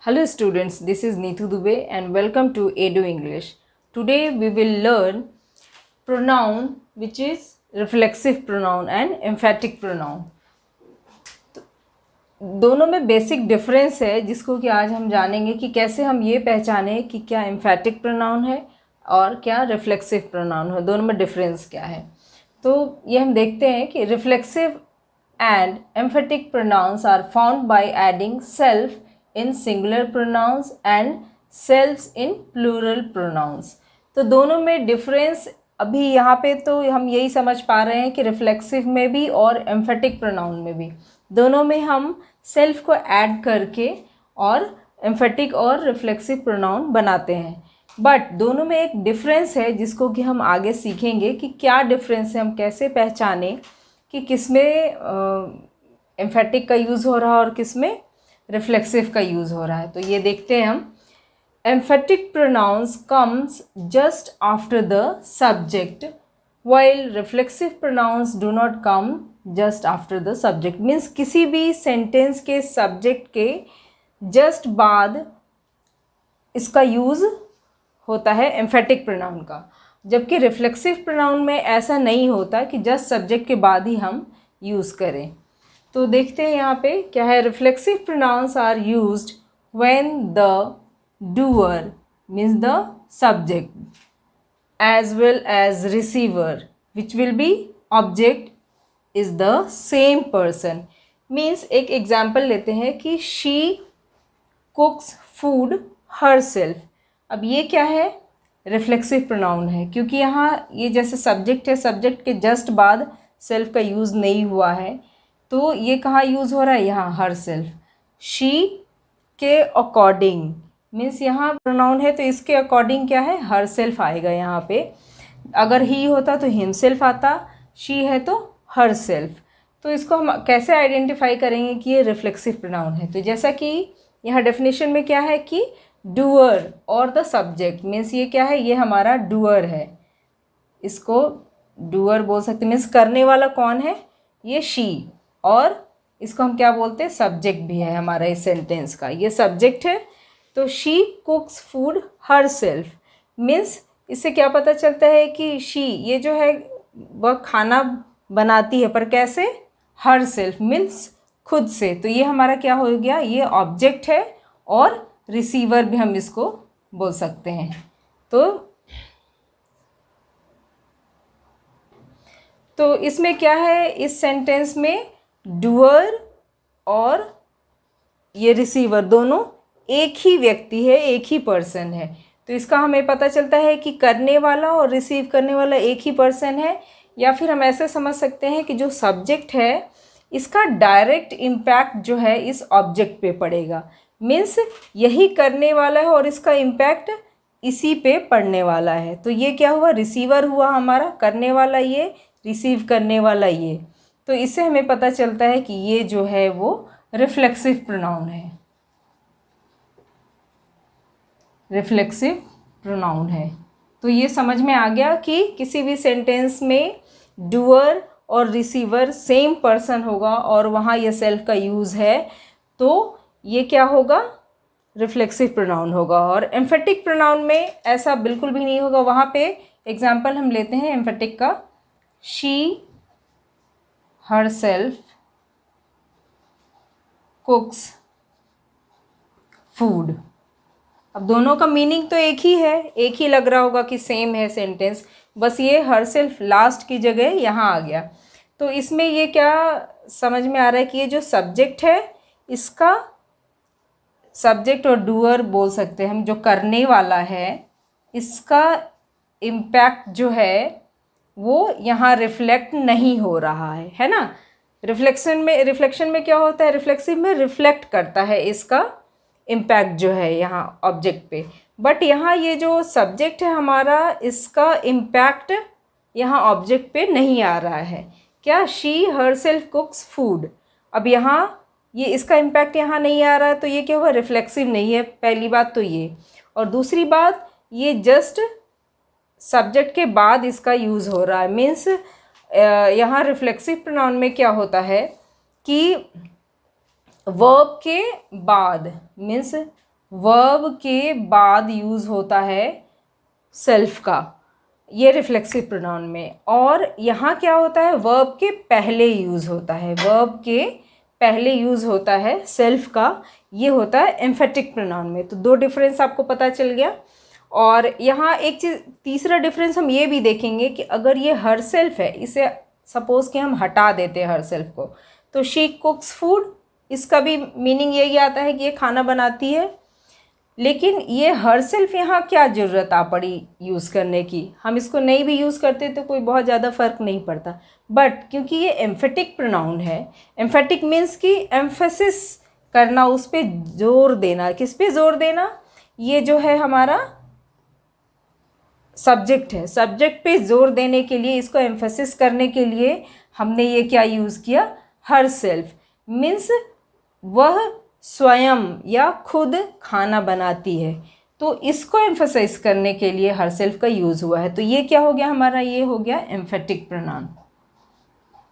Hello students, this is Neetu Dubey and welcome to Edu English. Today we will learn pronoun which is reflexive pronoun and emphatic pronoun. दोनों में basic difference है जिसको कि आज हम जानेंगे कि कैसे हम ये पहचानें कि क्या एम्फेटिक प्रोनाउन है और क्या रिफ्लेक्सिव प्रोनाउन है, दोनों में डिफरेंस क्या है. तो ये हम देखते हैं कि reflexive and emphatic pronouns are found by adding self in singular pronouns and selfs in plural pronouns. तो दोनों में डिफरेंस अभी यहाँ पे तो हम यही समझ पा रहे हैं कि रिफ्लेक्सिव में भी और एम्फेटिक प्रोनाउन में भी दोनों में हम सेल्फ को ऐड करके और एम्फेटिक और रिफ्लेक्सिव प्रोनाउन बनाते हैं. बट दोनों में एक डिफरेंस है जिसको कि हम आगे सीखेंगे कि क्या डिफरेंस है, हम कैसे पहचानें कि किस में एम्फेटिक का यूज़ हो रहा है और किस में रिफ्लेक्सिव का यूज़ हो रहा है. तो ये देखते हैं हम. Emphatic pronouns comes just after the subject while reflexive pronouns do not come just after the subject. Means किसी भी सेंटेंस के सब्जेक्ट के जस्ट बाद इसका यूज़ होता है एम्फेटिक प्रोनाउन का, जबकि रिफ्लेक्सिव प्रोनाउन में ऐसा नहीं होता कि जस्ट सब्जेक्ट के बाद ही हम यूज़ करें. तो देखते हैं यहाँ पे क्या है. Reflexive pronouns are used when the doer means the subject as well as receiver which will be object is the same person. means एक एग्जाम्पल लेते हैं कि she cooks food herself. अब ये क्या है, रिफ्लेक्सिव प्रोनाउन है क्योंकि यहाँ ये जैसे सब्जेक्ट है, सब्जेक्ट के जस्ट बाद सेल्फ का यूज़ नहीं हुआ है. तो ये कहाँ यूज़ हो रहा है, यहाँ हर सेल्फ. she के अकॉर्डिंग मीन्स यहाँ प्रोनाउन है तो इसके अकॉर्डिंग क्या है, हर सेल्फ आएगा यहाँ पे. अगर ही होता तो हिम सेल्फ आता, शी है तो हर सेल्फ. तो इसको हम कैसे आइडेंटिफाई करेंगे कि ये रिफ्लेक्सिव प्रोनाउन है. तो जैसा कि यहाँ डेफिनेशन में क्या है कि डूअर और द सब्जेक्ट मीन्स ये क्या है, ये हमारा डूअर है, इसको डूअर बोल सकते. मीन्स करने वाला कौन है, ये शी, और इसको हम क्या बोलते हैं, सब्जेक्ट भी है हमारा इस सेंटेंस का, ये सब्जेक्ट है. तो she कुक्स food her self means इससे क्या पता चलता है कि शी ये जो है वह खाना बनाती है, पर कैसे, हर सेल्फ मीन्स खुद से. तो ये हमारा क्या हो गया, ये ऑब्जेक्ट है और रिसीवर भी हम इसको बोल सकते हैं. तो इसमें क्या है, इस सेंटेंस में डूअर और ये रिसीवर दोनों एक ही व्यक्ति है, एक ही पर्सन है. तो इसका हमें पता चलता है कि करने वाला और रिसीव करने वाला एक ही पर्सन है. या फिर हम ऐसे समझ सकते हैं कि जो सब्जेक्ट है इसका डायरेक्ट इम्पैक्ट जो है इस ऑब्जेक्ट पे पड़ेगा. मीन्स यही करने वाला है और इसका इम्पैक्ट इसी पे पड़ने वाला है. तो ये क्या हुआ, रिसीवर हुआ हमारा, करने वाला ये, रिसीव करने वाला ये. तो इससे हमें पता चलता है कि ये जो है वो रिफ्लेक्सिव प्रोनाउन है, रिफ्लेक्सिव प्रोनाउन है. तो ये समझ में आ गया कि किसी भी सेंटेंस में डूअर और रिसीवर सेम पर्सन होगा और वहाँ ये सेल्फ का यूज़ है, तो ये क्या होगा, रिफ्लेक्सिव प्रोनाउन होगा. और एम्फेटिक प्रोनाउन में ऐसा बिल्कुल भी नहीं होगा. वहाँ पे एग्जाम्पल हम लेते हैं एम्फेटिक का, शी हर सेल्फ कुक्स फूड. अब दोनों का मीनिंग तो एक ही है, एक ही लग रहा होगा कि सेम है सेंटेंस, बस ये हर सेल्फ लास्ट की जगह यहाँ आ गया. तो इसमें ये क्या समझ में आ रहा है कि ये जो सब्जेक्ट है इसका, सब्जेक्ट और डूअर बोल सकते हैं हम, जो करने वाला है इसका इम्पैक्ट जो है वो यहाँ रिफ्लेक्ट नहीं हो रहा है ना. रिफ्लेक्शन में क्या होता है, रिफ्लेक्सिव में रिफ्लेक्ट करता है इसका इम्पैक्ट जो है यहाँ ऑब्जेक्ट पे. बट यहाँ ये जो सब्जेक्ट है हमारा, इसका इम्पैक्ट यहाँ ऑब्जेक्ट पे नहीं आ रहा है. क्या, शी हर सेल्फ कुक्स फूड. अब यहाँ ये इसका इम्पैक्ट यहाँ नहीं आ रहा है, तो ये क्या हुआ, रिफ्लेक्सिव नहीं है. पहली बात तो ये, और दूसरी बात ये जस्ट सब्जेक्ट के बाद इसका यूज़ हो रहा है. मीन्स यहाँ रिफ्लेक्सिव प्रोनाउन में क्या होता है कि वर्ब के बाद मीन्स वर्ब के बाद यूज़ होता है सेल्फ का, ये रिफ्लेक्सिव प्रोनाउन में। और यहाँ क्या होता है, वर्ब के पहले यूज़ होता है, वर्ब के पहले यूज़ होता है सेल्फ का, ये होता है एम्फेटिक प्रोनाउन में। तो दो डिफरेंस आपको पता चल गया। और यहाँ एक चीज़, तीसरा डिफरेंस हम ये भी देखेंगे कि अगर ये हर सेल्फ है, इसे सपोज़ कि हम हटा देते हैं हर सेल्फ को, तो शी कुक्स फूड, इसका भी मीनिंग यही आता है कि ये खाना बनाती है। लेकिन ये हर सेल्फ यहाँ क्या ज़रूरत आ पड़ी यूज़ करने की, हम इसको नहीं भी यूज़ करते तो कोई बहुत ज़्यादा फ़र्क नहीं पड़ता। बट क्योंकि ये एम्फेटिक प्रोनाउन है, एम्फेटिक मीन्स कि एम्फेसिस करना, उस पर जोर देना। किस पे जोर देना, ये जो है हमारा सब्जेक्ट है, सब्जेक्ट पे जोर देने के लिए, इसको एम्फेसिस करने के लिए हमने ये क्या यूज़ किया, हर सेल्फ। मीन्स वह स्वयं या खुद खाना बनाती है, तो इसको एम्फसाइज करने के लिए हर सेल्फ का यूज़ हुआ है। तो ये क्या हो गया हमारा, ये हो गया एम्फेटिक प्रोनाउन,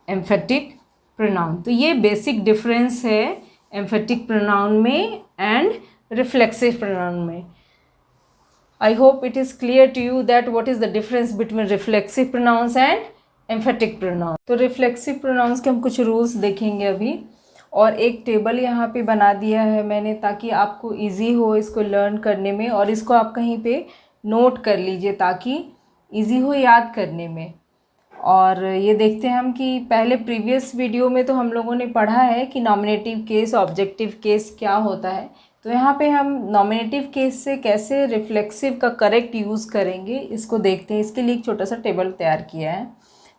एम्फेटिक प्रोनाउन। तो ये बेसिक डिफरेंस है एम्फेटिक प्रोनाउन में एंड रिफ्लेक्सिव प्रोनाउन में। I hope it is clear to you that what is the difference between reflexive pronouns and emphatic pronouns। तो reflexive pronouns के हम कुछ rules देखेंगे अभी, और एक टेबल यहाँ पे बना दिया है मैंने ताकि आपको इजी हो इसको लर्न करने में, और इसको आप कहीं पे नोट कर लीजिए ताकि इजी हो याद करने में। और ये देखते हैं हम कि पहले प्रीवियस वीडियो में तो हम लोगों ने पढ़ा है कि नॉमिनेटिव केस, ऑब्जेक्टिव केस क्या होता है। तो यहाँ पे हम नॉमिनेटिव केस से कैसे रिफ्लेक्सिव का करेक्ट यूज़ करेंगे इसको देखते हैं। इसके लिए एक छोटा सा टेबल तैयार किया है।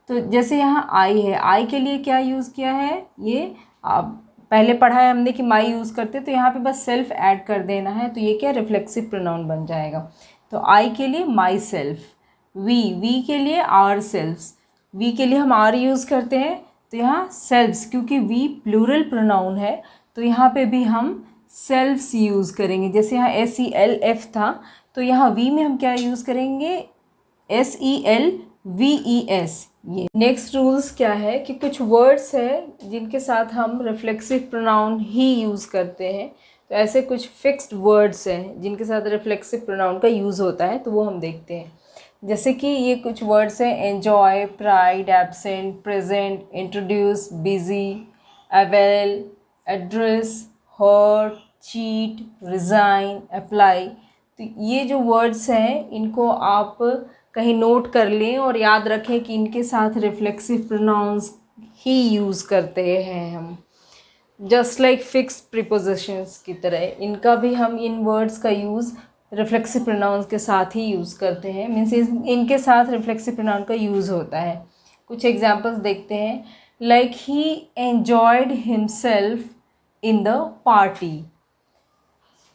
तो जैसे यहाँ आई है, आई के लिए क्या यूज़ किया है, ये पहले पढ़ा है हमने कि माई यूज़ करते, तो यहाँ पे बस सेल्फ ऐड कर देना है, तो ये क्या रिफ्लेक्सिव प्रोनाउन बन जाएगा। तो आई के लिए माई सेल्फ, वी के लिए आवर सेल्फ्स, वी के लिए हम आर यूज़ करते हैं, तो यहाँ सेल्फ्स, क्योंकि वी प्लूरल प्रोनाउन है तो यहाँ पे भी हम सेल्फ्स यूज़ करेंगे। जैसे यहाँ SELF था, तो यहाँ वी में हम क्या यूज़ करेंगे, SELVES। ये नेक्स्ट रूल्स क्या है कि कुछ वर्ड्स है जिनके साथ हम रिफ्लेक्सिव प्रोनाउन ही यूज़ करते हैं। तो ऐसे कुछ फिक्स्ड वर्ड्स हैं जिनके साथ रिफ्लेक्सिव प्रोनाउन का यूज़ होता है, तो वो हम देखते हैं। जैसे कि ये कुछ वर्ड्स हैं, enjoy, pride, absent, present, introduce, busy, avail, address, hurt, cheat, resign, apply. तो ये जो वर्ड्स हैं इनको आप कहीं नोट कर लें और याद रखें कि इनके साथ रिफ्लेक्सिव प्रोनाउंस ही यूज़ करते हैं हम, जस्ट लाइक फिक्स प्रीपोजिशंस की तरह इनका भी हम इन वर्ड्स का यूज़ रिफ्लेक्सिव प्रोनाउंस के साथ ही यूज़ करते हैं। मीन्स इनके साथ रिफ्लेक्सिव प्रोनाउन का यूज़ होता है। कुछ एग्जांपल्स देखते हैं, like he enjoyed himself in the party.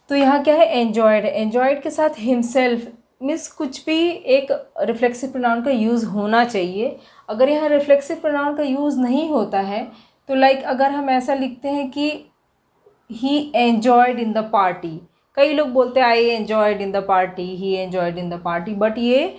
तो यहाँ क्या है, एन्जॉयड, एन्जॉयड के साथ हिमसेल्फ मीन्स कुछ भी एक रिफ्लेक्सिव प्रोनाउन का यूज़ होना चाहिए। अगर यहाँ रिफ्लेक्सिव प्रोनाउन का यूज़ नहीं होता है तो लाइक अगर हम ऐसा लिखते हैं कि ही एन्जॉयड इन द पार्टी, कई लोग बोलते हैं I enjoyed in the party, he enjoyed in the party, but ये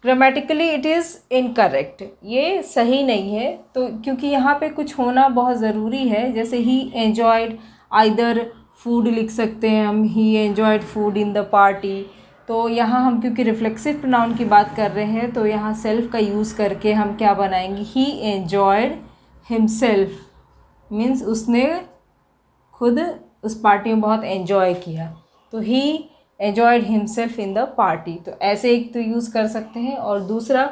ग्रामेटिकली इट इज़ इनकरेक्ट, ये सही नहीं है। तो क्योंकि यहाँ पे कुछ होना बहुत ज़रूरी है, जैसे ही एन्जॉयड, आइदर फूड लिख सकते हैं हम, he enjoyed food in the party. तो यहाँ हम क्योंकि रिफ्लेक्सिव प्रोनाउन की बात कर रहे हैं तो यहाँ सेल्फ का यूज़ करके हम क्या बनाएंगे, ही एन्जॉयड हिमसेल्फ, मीन्स उसने खुद उस पार्टी में बहुत एन्जॉय किया, तो he enjoyed himself in the party. तो ऐसे एक तो यूज़ कर सकते हैं। और दूसरा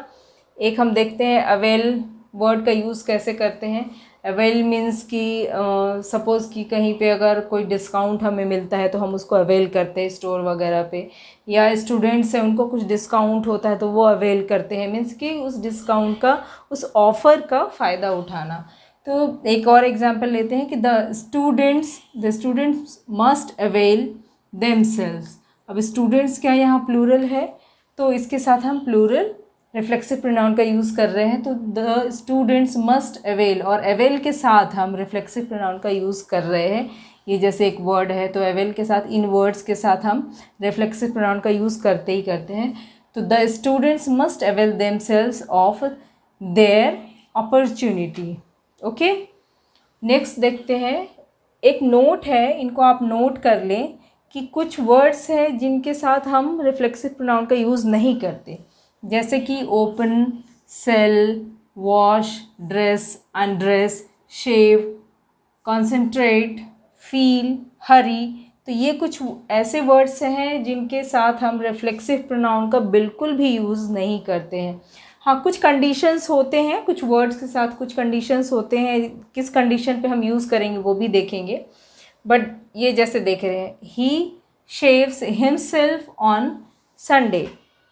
एक हम देखते हैं अवेल वर्ड का यूज़ कैसे करते हैं। अवेल मीन्स कि सपोज़ कि कहीं पे अगर कोई डिस्काउंट हमें मिलता है तो हम उसको अवेल करते हैं स्टोर वगैरह पे, या स्टूडेंट्स हैं उनको कुछ डिस्काउंट होता है तो वो अवेल करते हैं, मीन्स कि उस डिस्काउंट का, उस ऑफ़र का फ़ायदा उठाना। तो एक और एग्जांपल लेते हैं कि the students must avail themselves. अब स्टूडेंट्स क्या यहाँ प्लूरल है, तो इसके साथ हम प्लूरल रिफ्लेक्सिव प्रोनाउन का यूज़ कर रहे हैं, तो द स्टूडेंट्स मस्ट अवेल, और अवेल के साथ हम रिफ्लेक्सिव प्रोनाउन का यूज़ कर रहे हैं। ये जैसे एक वर्ड है तो अवेल के साथ, इन वर्ड्स के साथ हम रिफ्लेक्सिव प्रोनाउन का यूज़ करते ही करते हैं। तो the students must avail themselves of their opportunity. Okay, next देखते हैं, एक नोट है, इनको आप नोट कर लें कि कुछ वर्ड्स हैं जिनके साथ हम रिफ्लेक्सिव प्रोनाउन का यूज़ नहीं करते, जैसे कि open, sell, wash, dress, undress, shave, concentrate, feel, hurry. तो ये कुछ ऐसे वर्ड्स हैं जिनके साथ हम रिफ्लेक्सिव प्रोनाउन का बिल्कुल भी यूज़ नहीं करते हैं। हाँ, कुछ कंडीशंस होते हैं, कुछ वर्ड्स के साथ कुछ कंडीशंस होते हैं, किस कंडीशन पे हम यूज़ करेंगे वो भी देखेंगे। बट ये जैसे देख रहे हैं, ही शेव्स हिमसेल्फ ऑन संडे,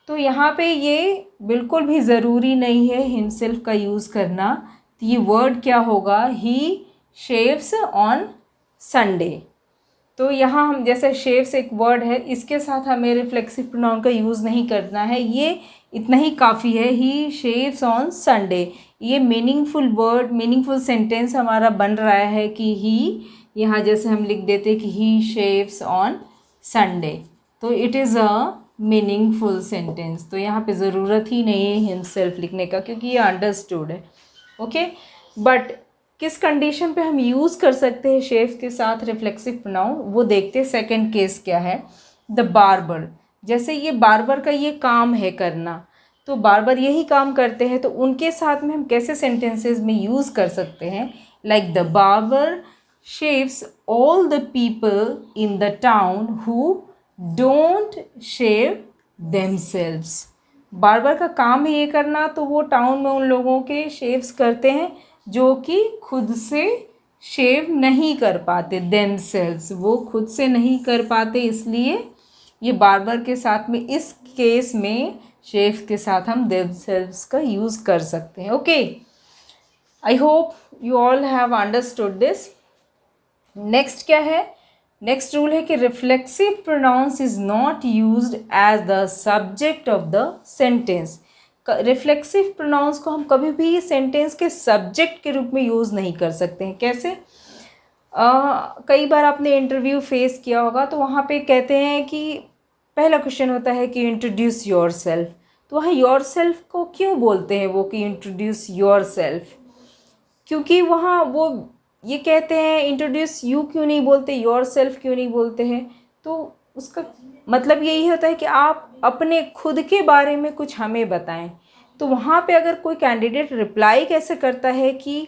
तो यहाँ पे ये बिल्कुल भी ज़रूरी नहीं है हिमसेल्फ का यूज़ करना। तो ये वर्ड क्या होगा, ही शेव्स ऑन संडे। तो यहाँ हम जैसे शेव्स एक वर्ड है, इसके साथ हमें रिफ्लेक्सिव प्रोनाउन का यूज़ नहीं करना है, ये इतना ही काफ़ी है, ही शेव्स ऑन संडे। ये मीनिंगफुल वर्ड, मीनिंगफुल सेंटेंस हमारा बन रहा है कि ही, यहाँ जैसे हम लिख देते कि ही शेव्स ऑन संडे, तो it is a meaningful sentence. तो यहाँ पे ज़रूरत ही नहीं है हिमसेल्फ लिखने का, क्योंकि ये अंडरस्टूड है। ओके, बट किस कंडीशन पे हम यूज़ कर सकते हैं शेव्स के साथ रिफ्लेक्सिव प्रोनाउन, वो देखते हैं। सेकंड केस क्या है, द बार्बर। जैसे ये बार्बर का ये काम है करना, तो बार्बर यही काम करते हैं, तो उनके साथ में हम कैसे सेंटेंसेस में यूज़ कर सकते हैं, like the barber shaves all the people in the town who don't shave themselves. Barber का काम है ये करना, तो वो टाउन में उन लोगों के शेव्स करते हैं जो कि खुद से शेव नहीं कर पाते, देमसेल्व्स, वो खुद से नहीं कर पाते, इसलिए ये बार्बर के साथ में, इस केस में शेव के साथ हम देमसेल्व्स का यूज़ कर सकते हैं। Okay, I hope you all have understood this. Next क्या है, नेक्स्ट रूल है कि reflexive pronouns is not used as the subject of the sentence. Reflexive pronouns को हम कभी भी सेंटेंस के सब्जेक्ट के रूप में यूज़ नहीं कर सकते हैं। कैसे, कई बार आपने इंटरव्यू फेस किया होगा, तो वहाँ पे कहते हैं कि पहला क्वेश्चन होता है कि इंट्रोड्यूस योर सेल्फ, तो वहाँ योर सेल्फ को क्यों बोलते हैं वो कि इंट्रोड्यूस योर सेल्फ, क्योंकि वहाँ वो ये कहते हैं इंट्रोड्यूस यू क्यों नहीं बोलते, योर सेल्फ क्यों नहीं बोलते हैं, तो उसका मतलब यही होता है कि आप अपने खुद के बारे में कुछ हमें बताएं। तो वहाँ पे अगर कोई कैंडिडेट रिप्लाई कैसे करता है कि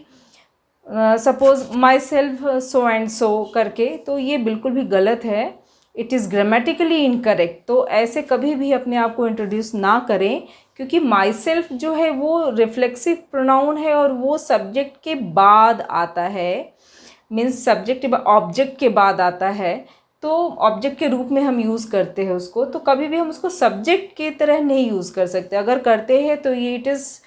suppose my self so and so करके, तो ये बिल्कुल भी गलत है, इट इज़ ग्रामेटिकली इनकरेक्ट। तो ऐसे कभी भी अपने आप को इंट्रोड्यूस ना करें, क्योंकि माई सेल्फ जो है वो रिफ्लेक्सिव प्रोनाउन है और वो सब्जेक्ट के बाद आता है, मीन्स सब्जेक्ट ऑब्जेक्ट के बाद आता है, तो ऑब्जेक्ट के रूप में हम यूज़ करते हैं उसको, तो कभी भी हम उसको सब्जेक्ट की तरह नहीं यूज़ कर सकते। अगर करते हैं तो ये इट इज़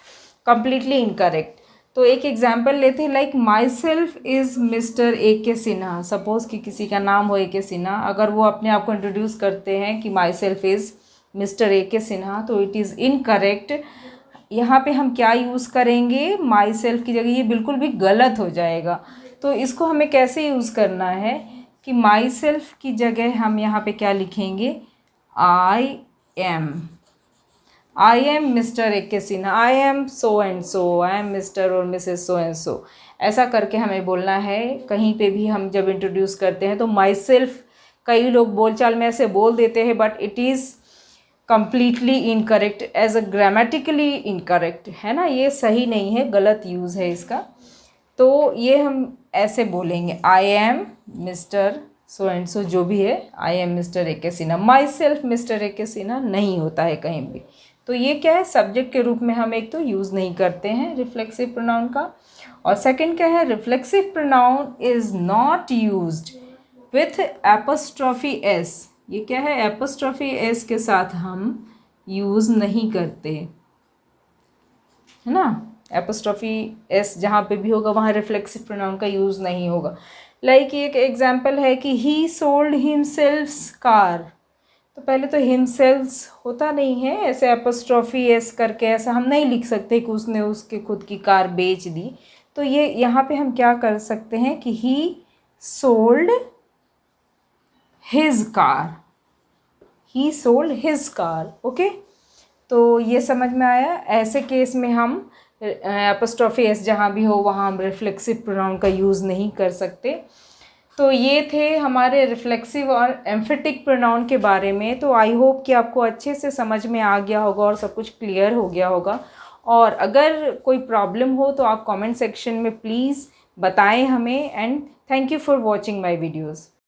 कम्प्लीटली इनकरेक्ट। तो एक एग्जाम्पल लेते हैं, like my self is mister A के सिन्हा। सपोज़ कि किसी का नाम हो ए के सिन्हा, अगर वो अपने आप को इंट्रोड्यूस करते हैं कि my self is mister A के सिन्हा, तो इट इज़ इनकरेक्ट। यहाँ पे हम क्या यूज़ करेंगे, माई सेल्फ की जगह, ये बिल्कुल भी गलत हो जाएगा। तो इसको हमें कैसे यूज़ करना है कि माई सेल्फ की जगह हम यहाँ पे क्या लिखेंगे, आई एम मिस्टर ए के Sinha, I am so and so, I am mister और मिसेस सो एंड सो, ऐसा करके हमें बोलना है। कहीं पे भी हम जब इंट्रोड्यूस करते हैं तो माई सेल्फ, कई लोग बोलचाल में ऐसे बोल देते हैं, but it is completely incorrect, as a grammatically incorrect है ना, ये सही नहीं है, गलत यूज़ है इसका। तो ये हम ऐसे बोलेंगे, I am mister so and so, जो भी है, आई एम मिस्टर ए के Sinha. My self mister A के सिन्हा नहीं होता है कहीं भी। तो ये क्या है, सब्जेक्ट के रूप में हम एक तो यूज़ नहीं करते हैं रिफ्लेक्सिव प्रोनाउन का। और सेकंड क्या है, reflexive pronoun is not used with apostrophe S. ये क्या है, एपोस्ट्रॉफी एस के साथ हम यूज़ नहीं करते, है ना। एपोस्ट्रॉफी एस जहाँ पे भी होगा वहाँ रिफ्लेक्सिव प्रोनाउन का यूज़ नहीं होगा। लाइक एक एग्जाम्पल है कि ही सोल्ड हिमसेल्फ्स कार, तो पहले तो हिमसेल्फ्स होता नहीं है, ऐसे एपोस्ट्रॉफी एस करके ऐसा हम नहीं लिख सकते कि उसने उसके खुद की कार बेच दी। तो ये यहाँ पे हम क्या कर सकते हैं कि ही सोल्ड हिज कार, ही सोल्ड हिज कार। ओके, तो ये समझ में आया। ऐसे केस में हम एपोस्ट्रॉफी एस जहाँ भी हो वहाँ हम रिफ्लेक्सिव प्रोनाउन का यूज़ नहीं कर सकते। तो ये थे हमारे रिफ्लेक्सिव और एम्फेटिक प्रोनाउन के बारे में। तो आई होप कि आपको अच्छे से समझ में आ गया होगा और सब कुछ क्लियर हो गया होगा। और अगर कोई प्रॉब्लम हो तो आप कमेंट सेक्शन में प्लीज़ बताएं हमें। And thank you for watching my videos.